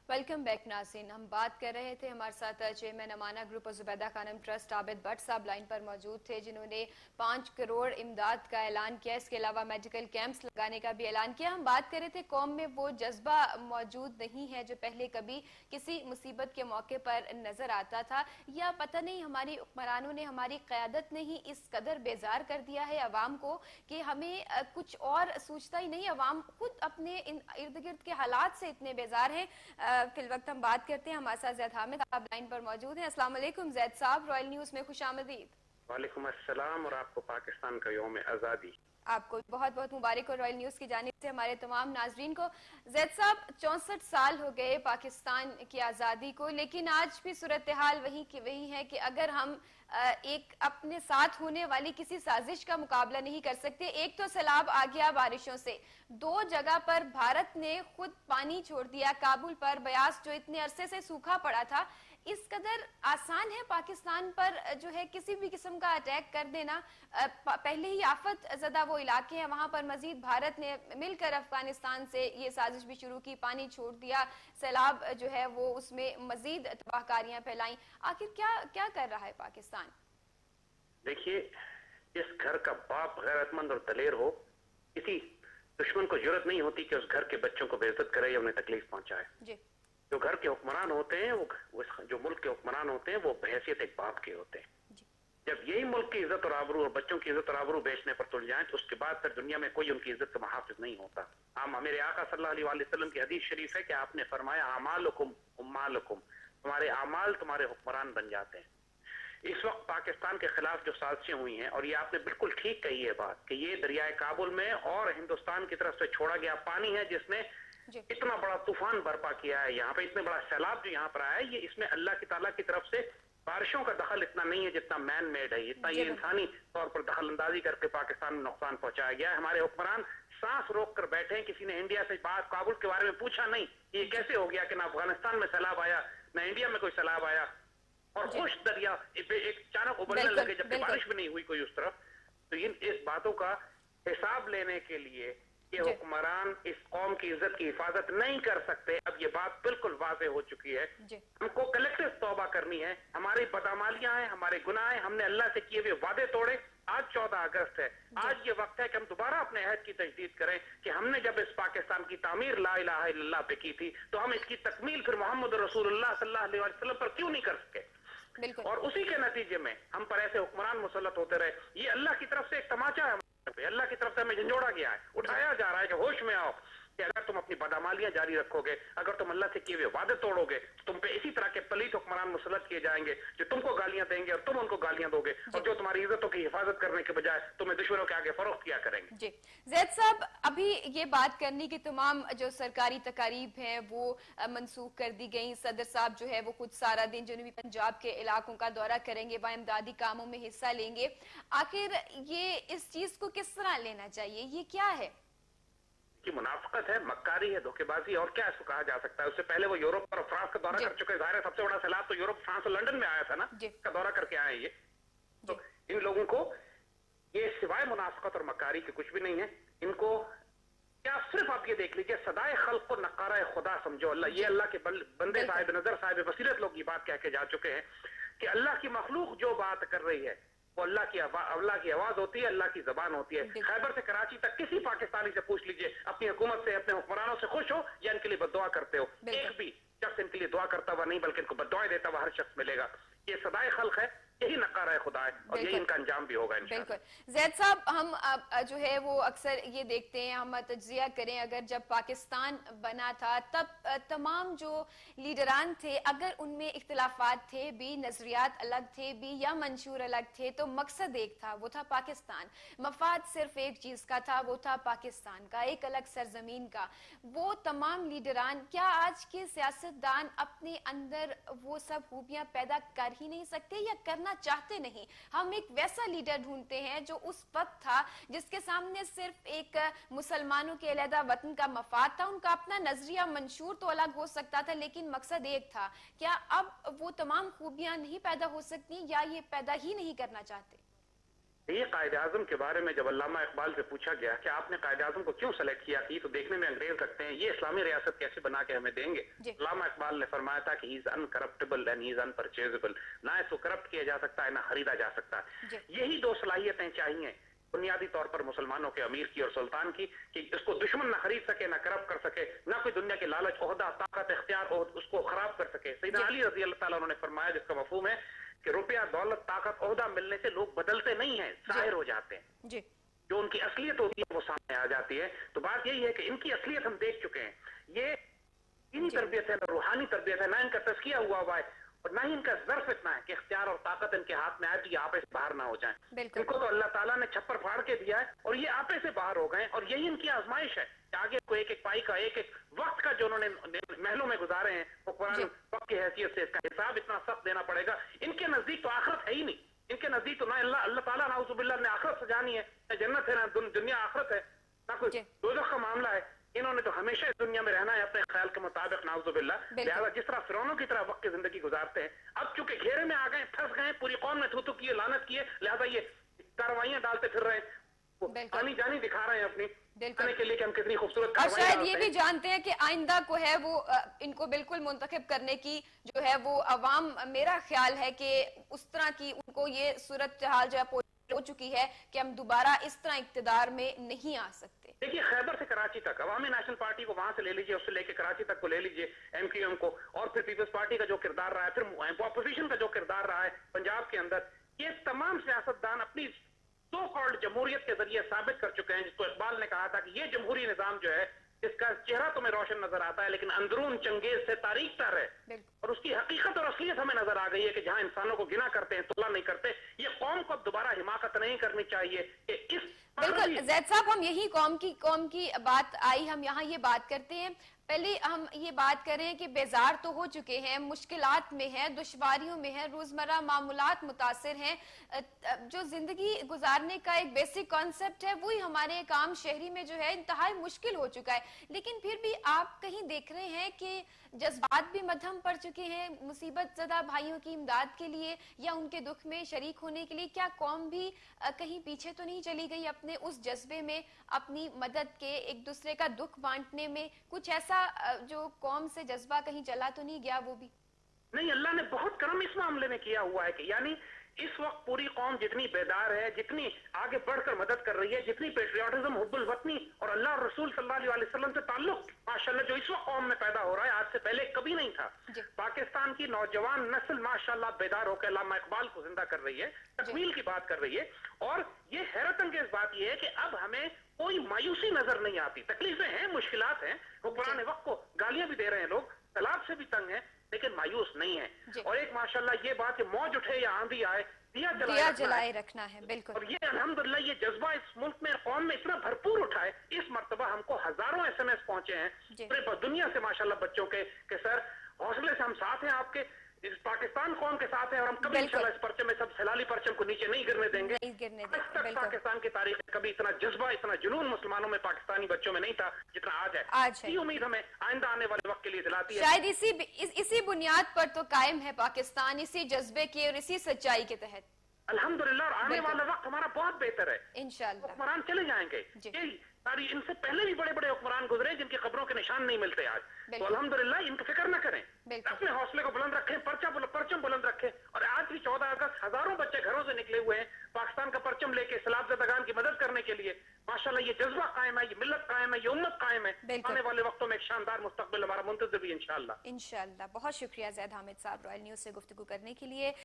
Welcome back नाज़रीन। हम बात कर रहे थे, हमारे साथ चेयरमैन अमाना ग्रुप और जुबैदा खानम ट्रस्ट आबिद भट्ट साहब लाइन पर मौजूद थे, जिन्होंने 5 करोड़ इमदाद का ऐलान किया। इसके अलावा मेडिकल कैंप्स लगाने का भी ऐलान किया। हम बात कर रहे थे कौम में वो जज्बा मौजूद नहीं है जो पहले कभी किसी मुसीबत के मौके पर नजर आता था, या पता नहीं हमारी हुक्मरानों ने, हमारी क़यादत ने ही इस कदर बेजार कर दिया है अवाम को कि हमें कुछ और सूझता ही नहीं। अवाम खुद अपने इर्द गिर्द के हालात से इतने बेजार हैं। फिल वक्त हम बात करते हैं, हमारे साथ जैद हामिद आप लाइन पर मौजूद हैं। अस्सलाम वालेकुम जैद साहब, रॉयल न्यूज में खुशामदीद। वालेकुम अस्सलाम और आपको पाकिस्तान का यौम आज़ादी। आपको बहुत बहुत मुबारक हो रॉयल न्यूज की जानिब से, हमारे तमाम नाजरीन को। जैद साहब, 64 साल हो गए पाकिस्तान की आज़ादी को, लेकिन आज भी सूरत हाल वही की वही है कि अगर हम एक अपने साथ होने वाली किसी साजिश का मुकाबला नहीं कर सकते। एक तो सैलाब आ गया बारिशों से, 2 जगह पर भारत ने खुद पानी छोड़ दिया, काबुल पर ब्यास जो इतने अरसे से सूखा पड़ा था। इस कदर आसान है पाकिस्तान पर जो है किसी भी किस्म का अटैक कर देना। पहले ही आफत ज़दा वो इलाके हैं, वहां पर मजीद भारत ने मिलकर अफगानिस्तान से ये साजिश भी शुरू की, पानी छोड़ दिया, सैलाब जो है वो उसमें मजीद तबाहकारियां फैलाई। आखिर क्या क्या कर रहा है पाकिस्तान? देखिए, इस घर का बाप गैरतमंद और दलेर हो, किसी दुश्मन को जरूरत नहीं होती कि उस घर के बच्चों को बेइज्जत करे या उन्हें तकलीफ पहुंचाए। जो घर के हुक्मरान होते हैं, वो जो मुल्क के हुक्मरान होते हैं, वो बहैसियत एक बाप के होते हैं। जब यही मुल्क की इज्जत और आबरू और बच्चों की इज्जत और आबरू बेचने पर तुल जाए, तो उसके बाद फिर दुनिया में कोई उनकी इज्जत का मुहाफिज नहीं होता। मेरे आका सल्लल्लाहु अलैहि वसल्लम की हदीस शरीफ है कि आपने फरमाया, अमालुकुम उम्मालुकुम, तुम्हारे अमाल तुम्हारे हुक्मरान बन जाते हैं। इस वक्त पाकिस्तान के खिलाफ जो साजिशें हुई हैं, और ये आपने बिल्कुल ठीक कही है बात, कि ये दरियाए काबुल में और हिंदुस्तान की तरफ से छोड़ा गया पानी है जिसने इतना बड़ा तूफान बर्पा किया है। यहाँ पे इतने बड़ा सैलाब जो यहाँ पर आया है, ये इसमें अल्लाह की ताला की तरफ से बारिशों का दखल इतना नहीं है जितना मैन मेड है, इतना ये इंसानी तौर पर दखल अंदाजी करके पाकिस्तान में नुकसान पहुंचाया गया है। हमारे हुक्मरान सांस रोक कर बैठे हैं, किसी ने इंडिया से बात काबुल के बारे में पूछा नहीं, ये कैसे हो गया कि ना अफगानिस्तान में सैलाब आया ना इंडिया में कोई सैलाब आया, और खुश दरिया एक अचानक उबलने लगे जबकि बारिश भी नहीं हुई कोई उस तरफ। तो इस बातों का हिसाब लेने के लिए ये हुक्मरान इस कौम की इज्जत की हिफाजत नहीं कर सकते। अब ये बात बिल्कुल वाज़ेह हो चुकी है। हमको कलेक्टिव तौबा करनी है। हमारी बदअमालियां हैं, हमारे गुनाह हैं, हमने अल्लाह से किए हुए वादे तोड़े। आज 14 अगस्त है, आज ये वक्त है कि हम दोबारा अपने अहद की तजदीद करें कि हमने जब इस पाकिस्तान की तामीर ला इलाहा इल्लल्लाह पे की थी, तो हम इसकी तकमील फिर मोहम्मद रसूलुल्लाह सल्लल्लाहु अलैहि वसल्लम पर क्यों नहीं कर सके। और उसी के नतीजे में हम पर ऐसे हुक्मरान मुसल्लत होते रहे। ये अल्लाह की तरफ से एक तमाचा है, अल्लाह की तरफ से हमें झंझोड़ा गया है, उठाया जा रहा है कि होश में आओ कि अगर तुम अपनी बदअमालियां जारी रखोगे, अगर तुम अल्लाह से किए हुए वादे तोड़ोगे, तो तुम पे इसी तरह के पलीत हुक्मरान मुसल्लत किए जाएंगे जो तुमको गालियां देंगे और तुम उनको गालियां दोगे, और जो तुम्हारी इज्जतों की हिफाजत करने के बजाय तुम्हें दुश्मनों के आगे फरोख्त किया करेंगे। जी जैद साहब, अभी ये बात करनी कि तमाम जो सरकारी तकारीब हैं वो मनसूख कर दी गई। सदर साहब जो है वो कुछ सारा दिन जनूबी पंजाब के इलाकों का दौरा करेंगे, वहाँ इमदादी कामों में हिस्सा लेंगे। आखिर ये इस चीज को किस तरह लेना चाहिए, ये क्या है? की मुनाफिकत है, मक्कारी है, धोखेबाजी, और क्या इसको कहा जा सकता है। उससे पहले वो यूरोप और फ्रांस का दौरा कर चुके हैं। ज़ाहिर है सबसे बड़ा सैलाब तो यूरोप, फ्रांस और लंदन में आया था ना, का दौरा करके आए ये। तो इन लोगों को ये सिवाय मुनाफिकत और मक्कारी के कुछ भी नहीं है। इनको क्या, सिर्फ आप ये देख लीजिए, सदाए खल्क को नकारा खुदा समझो अल्लाह। ये अल्लाह के बंदे साहिब नजर, साहिब बसीरत लोग ये बात कह के जा चुके हैं कि अल्लाह की मखलूक जो बात कर रही है वो अल्लाह की आवाज होती है, अल्लाह की जबान होती है। खैबर से कराची तक किसी पाकिस्तानी से पूछ लीजिए, अपनी हुकूमत से, अपने हुक्मरानों से खुश हो या इनके लिए बद्दुआ करते हो? एक भी शख्स इनके लिए दुआ करता हुआ नहीं, बल्कि इनको बद्दुआएं देता हुआ हर शख्स मिलेगा। ये सदाए खल्क है, यही नकारा है खुदा है, और यही इनका अंजाम भी होगा इंशाअल्लाह। बिल्कुल जैद साहब, हम जो है वो अक्सर ये देखते हैं, हम तज्जिया करें, अगर जब पाकिस्तान बना था तब तमाम जो लीडरान थे, अगर उनमें इख्तिलाफात थे भी, नजरियात अलग थे भी या मंशूर अलग थे, तो मकसद एक था, वो था पाकिस्तान। मफाद सिर्फ एक चीज का था, वो था पाकिस्तान का, एक अलग सरजमीन का। वो तमाम लीडरान, क्या आज के सियासतदान अपने अंदर वो सब खूबियां पैदा कर ही नहीं सकते या करना चाहते नहीं? हम एक वैसा लीडर ढूंढते हैं जो उस वक्त था, जिसके सामने सिर्फ एक मुसलमानों के अलहदा वतन का मफाद था। उनका अपना नजरिया मंशूर तो अलग हो सकता था, लेकिन मकसद एक था। क्या अब वो तमाम खूबियां नहीं पैदा हो सकती, या ये पैदा ही नहीं करना चाहते? یہ قائد اعظم کے بارے میں جب علامہ اقبال سے پوچھا گیا کہ آپ نے قائد اعظم کو کیوں سلیکٹ کیا کہ تو دیکھنے میں انگریز لگتے ہیں، یہ اسلامی ریاست کیسے بنا کے ہمیں دیں گے، علامہ اقبال نے فرمایا تھا کہ ہی از انکرپٹیبل اینڈ ہی از انپرچیزبل، نہ اس کو کرپٹ کیا جا سکتا ہے نہ خریدا جا سکتا ہے۔ یہی دو صلاحیتیں چاہیے بنیادی طور پر مسلمانوں کے امیر کی اور سلطان کی، کہ اس کو دشمن نہ خرید سکے، نہ کرپٹ کر سکے، نہ کوئی دنیا کے لالچ، عہدہ، طاقت، اختیار اس کو خراب کر سکے۔ سیدنا علی رضی اللہ تعالیٰ عنہ نے فرمایا، جس کا مفہوم ہے کہ روپیہ، دولت، طاقت، عہدہ ملنے سے لوگ بدلتے نہیں ہیں، ظاہر ہو جاتے ہیں، جو ان کی اصلیت ہوتی ہے وہ سامنے آ جاتی ہے۔ تو بات یہی ہے کہ ان کی اصلیت ہم دیکھ چکے ہیں، یہ دینی تربیت ہے نہ روحانی تربیت ہے، نہ ان کا تزکیہ ہوا ہے، اور نہ ہی ان کا ظرف اتنا ہے کہ اختیار اور طاقت ان کے ہاتھ میں آئے تو یہ آپے سے باہر نہ ہو جائیں۔ ان کو تو اللہ تعالیٰ نے چھپر پھاڑ کے دیا ہے اور یہ آپے سے باہر ہو گئے، اور یہی ان کی آزمائش ہے کہ آگے کو ایک ایک پائی کا، ایک ایک وقت کا جو انہوں نے محلوں میں گزارے ہیں، وہ قرآن وقت کی حیثیت سے اس کا حساب اتنا سخت دینا پڑے گا۔ ان کے نزدیک تو آخرت ہے ہی نہیں، ان کے نزدیک تو نہ اللہ تعالیٰ نعوذ باللہ نے آخرت سجانی ہے، نہ جنت ہے، نہ دنیا آخرت ہے، نہ کوئی دوزخ کا معاملہ ہے۔ انہوں نے تو ہمیشہ اس دنیا میں رہنا ہے اپنے خیال کے مطابق، نعوذ باللہ۔ لہذا جس طرح فرعونوں کی طرح وقت کی زندگی گزارتے ہیں، اب چونکہ گھیرے میں آ گئے، پھنس گئے، پوری قوم نے تھو کیے، لعنت کیے، لہذا یہ کارروائیاں ڈالتے پھر رہے ہیں، آنی جانی دکھا رہے ہیں اپنی آنے کے لیے کہ ہم کتنی خوبصورت اور شاید یہ بھی جانتے ہیں کہ آئندہ کو ہے وہ ان کو بالکل منتخب کرنے کی جو ہے وہ عوام، میرا خیال ہے کہ اس طرح کی ان کو یہ صورتحال جو ہے ہو چکی ہے کہ ہم دوبارہ اس طرح اقتدار میں نہیں آ سکتے۔ دیکھیے خیبر سے کراچی تک عوامی نیشنل پارٹی کو وہاں سے لے لیجئے، اس سے لے کے کراچی تک کو لے لیجئے، ایم کیو ایم کو، اور پھر پیپلز پارٹی کا جو کردار رہا ہے، پھر اپوزیشن کا جو کردار رہا ہے پنجاب کے اندر، یہ تمام سیاستدان اپنی سو کالڈ جمہوریت کے ذریعے ثابت کر چکے ہیں، جس کو اقبال نے کہا تھا کہ یہ جمہوری نظام جو ہے اس کا چہرہ تمہیں روشن نظر آتا ہے لیکن اندرون چنگیز سے تاریخ تر ہے، اور اس کی حقیقت اور اصلیت ہمیں نظر آ گئی ہے کہ جہاں انسانوں کو گنا کرتے ہیں، تولا نہیں کرتے۔ یہ قوم کو اب دوبارہ حماقت نہیں کرنی چاہیے کہ اس بالکل زید صاحب، ہم یہی قوم کی بات آئی، ہم یہاں یہ بات کرتے ہیں، پہلے ہم یہ بات کریں کہ بیزار تو ہو چکے ہیں، مشکلات میں ہیں، دشواریوں میں ہیں، روزمرہ معمولات متاثر ہیں، جو زندگی گزارنے کا ایک بیسک کانسیپٹ ہے وہی ہمارے ایک عام شہری میں جو ہے انتہائی مشکل ہو چکا ہے، لیکن پھر بھی آپ کہیں دیکھ رہے ہیں کہ جذبات بھی مدھم پڑ چکے ہیں مصیبت زدہ بھائیوں کی امداد کے لیے یا ان کے دکھ میں شریک ہونے کے لیے۔ کیا قوم بھی کہیں پیچھے تو نہیں چلی گئی اپنے اس جذبے میں، اپنی مدد کے، ایک دوسرے کا دکھ بانٹنے میں؟ کچھ ایسا جو قوم سے جذبہ کہیں چلا تو نہیں گیا وہ بھی؟ نہیں، اللہ نے بہت کرم اس معاملے میں کیا ہوا ہے کہ یعنی اس وقت پوری قوم جتنی بیدار ہے، جتنی آگے بڑھ کر مدد کر رہی ہے، جتنی پیٹریوٹزم، حب الوطنی اور اللہ اور رسول صلی اللہ علیہ وسلم سے تعلق ماشاءاللہ جو اس وقت قوم میں پیدا ہو رہا ہے، آج سے پہلے کبھی نہیں تھا۔ پاکستان کی نوجوان نسل ماشاءاللہ بیدار ہو کے علامہ اقبال کو زندہ کر رہی ہے، تکمیل کی بات کر رہی ہے، اور یہ حیرت انگیز بات یہ ہے کہ اب ہمیں کوئی مایوسی نظر نہیں آتی۔ تکلیفیں ہیں، مشکلات ہیں، حکمران وقت کو گالیاں بھی دے رہے ہیں لوگ، طلاق سے بھی تنگ ہیں، لیکن مایوس نہیں ہے۔ اور ایک ماشاءاللہ یہ بات کہ موج اٹھے یا آندھی آئے، دیا جلائے رکھنا ہے، بالکل۔ اور یہ الحمدللہ یہ جذبہ اس ملک میں، قوم میں اتنا بھرپور اٹھا ہے، اس مرتبہ ہم کو ہزاروں ایس ایم ایس پہنچے ہیں پورے دنیا سے ماشاءاللہ بچوں کے کہ سر حوصلے سے ہم ساتھ ہیں، آپ کے اس پاکستان قوم کے ساتھ ہیں، اور ہم کبھی انشاءاللہ اس پرچم میں سب ہلالی پرچم کو نیچے نہیں گرنے دیں گے۔ آج تک پاکستان کی تاریخ میں کبھی اتنا جذبہ، اتنا جنون مسلمانوں میں، پاکستانی بچوں میں نہیں تھا جتنا آج ہے۔ یہ امید ہمیں آئندہ آنے والے وقت کے لیے دلاتی ہے۔ شاید اسی بنیاد پر تو قائم ہے پاکستان، اسی جذبے کے اور اسی سچائی کے تحت الحمدللہ، اور آنے والا وقت ہمارا بہت بہتر ہے انشاءاللہ۔ حکمران چلے جائیں گے، ان سے پہلے بھی بڑے بڑے حکمران گزرے جن کی قبروں کے نشان نہیں ملتے آج، تو الحمدللہ ان کی فکر نہ کریں، اپنے حوصلے کو بلند رکھیں، پرچم بلند رکھیں۔ اور آج بھی 14 اگست ہزاروں بچے گھروں سے نکلے ہوئے ہیں پاکستان کا پرچم لے کے سیلاب زدگان کی مدد کرنے کے لیے۔ ماشاءاللہ یہ جذبہ قائم ہے، یہ ملت قائم ہے، یہ امت قائم ہے۔ آنے والے وقتوں میں ایک شاندار مستقبل ہمارا منتظر بھی انشاءاللہ۔ انشاءاللہ۔ بہت شکریہ زید حامد صاحب رائل نیوز سے گفتگو کرنے کے لیے۔